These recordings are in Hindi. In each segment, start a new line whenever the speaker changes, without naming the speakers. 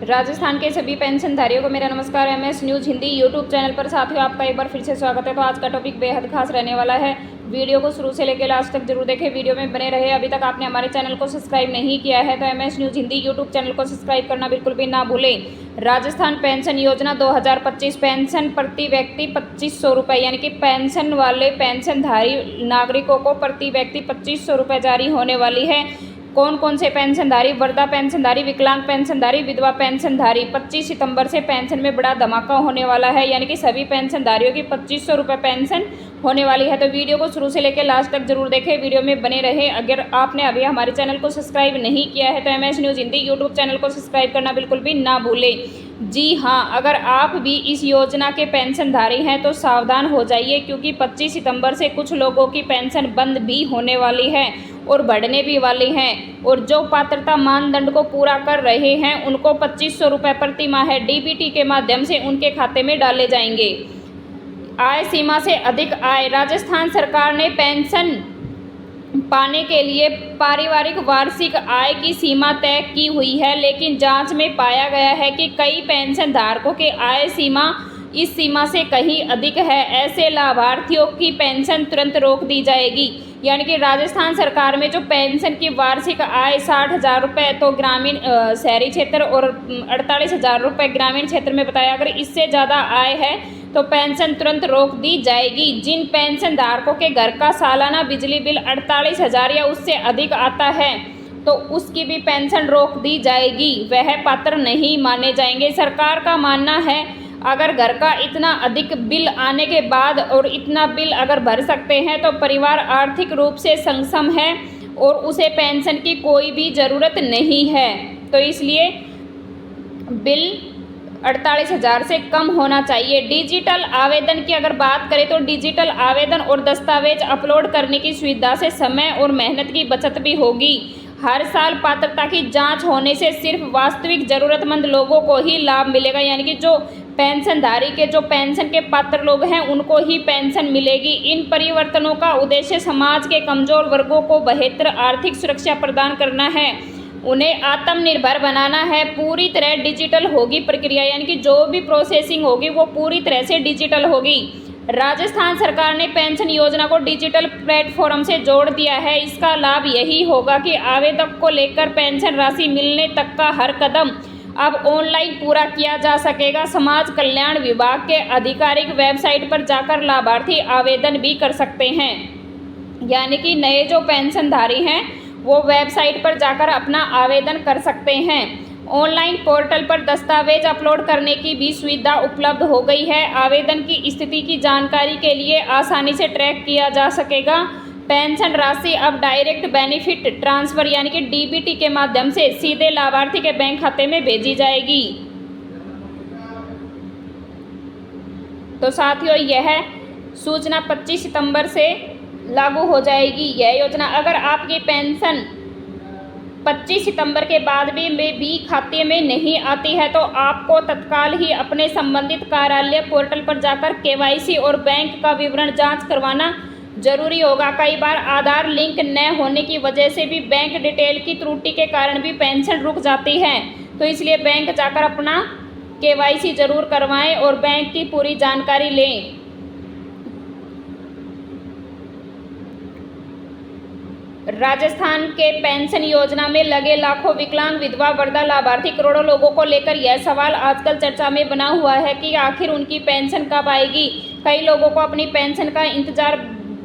राजस्थान के सभी पेंशनधारियों को मेरा नमस्कार। MS news Hindi YouTube channel पर साथियों आपका एक बार फिर से स्वागत है। तो आज का टॉपिक बेहद खास रहने वाला है। वीडियो को शुरू से लेकर लास्ट तक जरूर देखें, वीडियो में बने रहे। अभी तक आपने हमारे चैनल को सब्सक्राइब नहीं किया है तो MS news Hindi YouTube channel को सब्सक्राइब करना बिल्कुल भी ना भूलें। राजस्थान पेंशन योजना 2025 पेंशन प्रति व्यक्ति 2500 रुपये, यानी कि पेंशन वाले पेंशनधारी नागरिकों को प्रति व्यक्ति 2500 रुपये जारी होने वाली है। कौन कौन से पेंशनधारी? वृद्धा पेंशनधारी, विकलांग पेंशनधारी, विधवा पेंशनधारी। 25 सितंबर से पेंशन में बड़ा धमाका होने वाला है, यानी कि सभी पेंशनधारियों की 2500 रुपये पेंशन होने वाली है। तो वीडियो को शुरू से लेकर लास्ट तक जरूर देखें, वीडियो में बने रहे। अगर आपने अभी हमारे चैनल को सब्सक्राइब नहीं किया है तो MS news Hindi YouTube channel को सब्सक्राइब करना बिल्कुल भी ना भूलें। जी हाँ, अगर आप भी इस योजना के पेंशनधारी हैं तो सावधान हो जाइए, क्योंकि 25 सितंबर से कुछ लोगों की पेंशन बंद भी होने वाली है और बढ़ने भी वाली हैं। और जो पात्रता मानदंड को पूरा कर रहे हैं उनको 2500 रुपये प्रति माह DBT के माध्यम से उनके खाते में डाले जाएंगे। आय सीमा से अधिक आय। राजस्थान सरकार ने पेंशन पाने के लिए पारिवारिक वार्षिक आय की सीमा तय की हुई है, लेकिन जांच में पाया गया है कि कई पेंशन धारकों की आय सीमा इस सीमा से कहीं अधिक है। ऐसे लाभार्थियों की पेंशन तुरंत रोक दी जाएगी। यानी कि राजस्थान सरकार में जो पेंशन की वार्षिक आय 60,000 रुपये तो ग्रामीण शहरी क्षेत्र और 48,000 रुपये ग्रामीण क्षेत्र में बताया, अगर इससे ज़्यादा आय है तो पेंशन तुरंत रोक दी जाएगी। जिन पेंशन धारकों के घर का सालाना बिजली बिल 48,000 या उससे अधिक आता है तो उसकी भी पेंशन रोक दी जाएगी, वह पात्र नहीं माने जाएंगे। सरकार का मानना है अगर घर का इतना अधिक बिल आने के बाद और इतना बिल अगर भर सकते हैं तो परिवार आर्थिक रूप से सक्षम है और उसे पेंशन की कोई भी ज़रूरत नहीं है। तो इसलिए बिल 48,000 से कम होना चाहिए। डिजिटल आवेदन की अगर बात करें तो डिजिटल आवेदन और दस्तावेज अपलोड करने की सुविधा से समय और मेहनत की बचत भी होगी। हर साल पात्रता की जांच होने से सिर्फ वास्तविक ज़रूरतमंद लोगों को ही लाभ मिलेगा, यानी कि जो पेंशनधारी के जो पेंशन के पात्र लोग हैं उनको ही पेंशन मिलेगी। इन परिवर्तनों का उद्देश्य समाज के कमज़ोर वर्गों को बेहतर आर्थिक सुरक्षा प्रदान करना है, उन्हें आत्मनिर्भर बनाना है। पूरी तरह डिजिटल होगी प्रक्रिया, यानी कि जो भी प्रोसेसिंग होगी वो पूरी तरह से डिजिटल होगी। राजस्थान सरकार ने पेंशन योजना को डिजिटल प्लेटफॉर्म से जोड़ दिया है। इसका लाभ यही होगा कि आवेदक को लेकर पेंशन राशि मिलने तक का हर कदम अब ऑनलाइन पूरा किया जा सकेगा। समाज कल्याण विभाग के आधिकारिक वेबसाइट पर जाकर लाभार्थी आवेदन भी कर सकते हैं, यानी कि नए जो पेंशनधारी हैं वो वेबसाइट पर जाकर अपना आवेदन कर सकते हैं। ऑनलाइन पोर्टल पर दस्तावेज अपलोड करने की भी सुविधा उपलब्ध हो गई है। आवेदन की स्थिति की जानकारी के लिए आसानी से ट्रैक किया जा सकेगा। पेंशन राशि अब डायरेक्ट बेनिफिट ट्रांसफ़र यानी कि DBT के माध्यम से सीधे लाभार्थी के बैंक खाते में भेजी जाएगी। तो साथियों, यह सूचना 25 सितंबर से लागू हो जाएगी यह योजना। अगर आपकी पेंशन 25 सितंबर के बाद भी खाते में नहीं आती है तो आपको तत्काल ही अपने संबंधित कार्यालय पोर्टल पर जाकर KYC और बैंक का विवरण जांच करवाना जरूरी होगा। कई बार आधार लिंक न होने की वजह से भी बैंक डिटेल की त्रुटि के कारण भी पेंशन रुक जाती है, तो इसलिए बैंक जाकर अपना KYC जरूर करवाएं और बैंक की पूरी जानकारी लें। राजस्थान के पेंशन योजना में लगे लाखों विकलांग, विधवा, वृद्धा लाभार्थी करोड़ों लोगों को लेकर यह सवाल आजकल चर्चा में बना हुआ है कि आखिर उनकी पेंशन कब आएगी। कई लोगों को अपनी पेंशन का इंतजार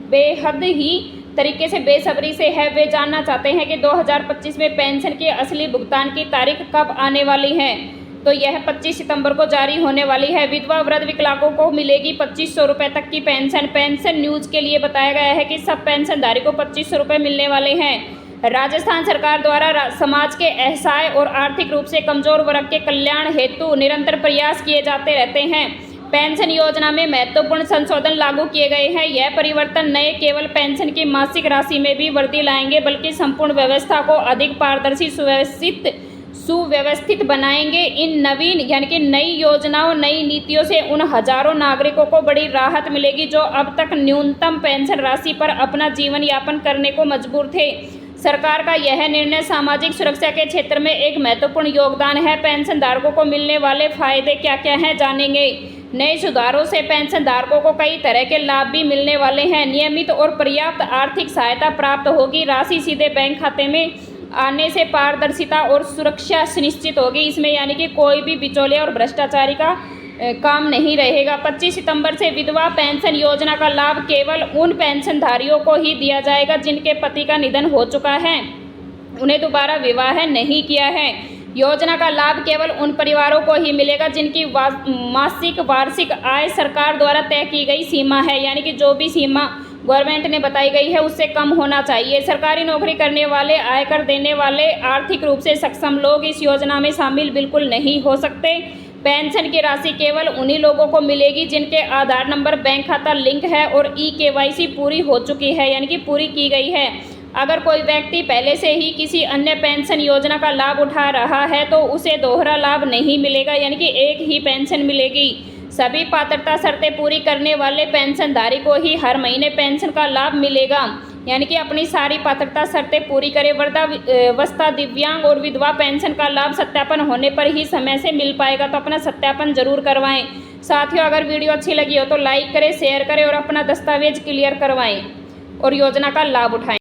बेहद ही तरीके से बेसब्री से है। वे जानना चाहते हैं कि 2025 में पेंशन के असली भुगतान की तारीख कब आने वाली है। तो यह 25 सितंबर को जारी होने वाली है। विधवा, वृद्ध, विकलांगों को मिलेगी 2500 रुपये तक की पेंशन। पेंशन न्यूज़ के लिए बताया गया है कि सब पेंशनधारी को 2500 रुपये मिलने वाले हैं। राजस्थान सरकार द्वारा समाज के असहाय और आर्थिक रूप से कमज़ोर वर्ग के कल्याण हेतु निरंतर प्रयास किए जाते रहते हैं। पेंशन योजना में महत्वपूर्ण संशोधन लागू किए गए हैं। यह परिवर्तन नए केवल पेंशन की मासिक राशि में भी वृद्धि लाएंगे, बल्कि संपूर्ण व्यवस्था को अधिक पारदर्शी सुव्यवस्थित बनाएंगे। इन नवीन यानी कि नई योजनाओं, नई नीतियों से उन हजारों नागरिकों को बड़ी राहत मिलेगी जो अब तक न्यूनतम पेंशन राशि पर अपना जीवन यापन करने को मजबूर थे। सरकार का यह निर्णय सामाजिक सुरक्षा के क्षेत्र में एक महत्वपूर्ण योगदान है। पेंशनधारकों को मिलने वाले फायदे क्या क्या हैं, जानेंगे। नए सुधारों से पेंशनधारकों को कई तरह के लाभ भी मिलने वाले हैं। नियमित और पर्याप्त आर्थिक सहायता प्राप्त होगी। राशि सीधे बैंक खाते में आने से पारदर्शिता और सुरक्षा सुनिश्चित होगी। इसमें यानी कि कोई भी बिचौलिया और भ्रष्टाचारी का काम नहीं रहेगा। 25 सितंबर से विधवा पेंशन योजना का लाभ केवल उन पेंशनधारियों को ही दिया जाएगा जिनके पति का निधन हो चुका है, उन्हें दोबारा विवाह नहीं किया है। योजना का लाभ केवल उन परिवारों को ही मिलेगा जिनकी मासिक वार्षिक आय सरकार द्वारा तय की गई सीमा है, यानी कि जो भी सीमा गवर्नमेंट ने बताई गई है उससे कम होना चाहिए। सरकारी नौकरी करने वाले, आयकर देने वाले, आर्थिक रूप से सक्षम लोग इस योजना में शामिल बिल्कुल नहीं हो सकते। पेंशन की राशि केवल उन्हीं लोगों को मिलेगी जिनके आधार नंबर, बैंक खाता लिंक है और ई-KYC पूरी हो चुकी है, यानी कि पूरी की गई है। अगर कोई व्यक्ति पहले से ही किसी अन्य पेंशन योजना का लाभ उठा रहा है तो उसे दोहरा लाभ नहीं मिलेगा, यानी कि एक ही पेंशन मिलेगी। सभी पात्रता शर्तें पूरी करने वाले पेंशनधारी को ही हर महीने पेंशन का लाभ मिलेगा, यानी कि अपनी सारी पात्रता शर्तें पूरी करें। वृद्धावस्था, दिव्यांग और विधवा पेंशन का लाभ सत्यापन होने पर ही समय से मिल पाएगा, तो अपना सत्यापन जरूर करवाएं। साथियों, अगर वीडियो अच्छी लगी हो तो लाइक करें, शेयर करें और अपना दस्तावेज क्लियर करवाएं और योजना का लाभ उठाएं।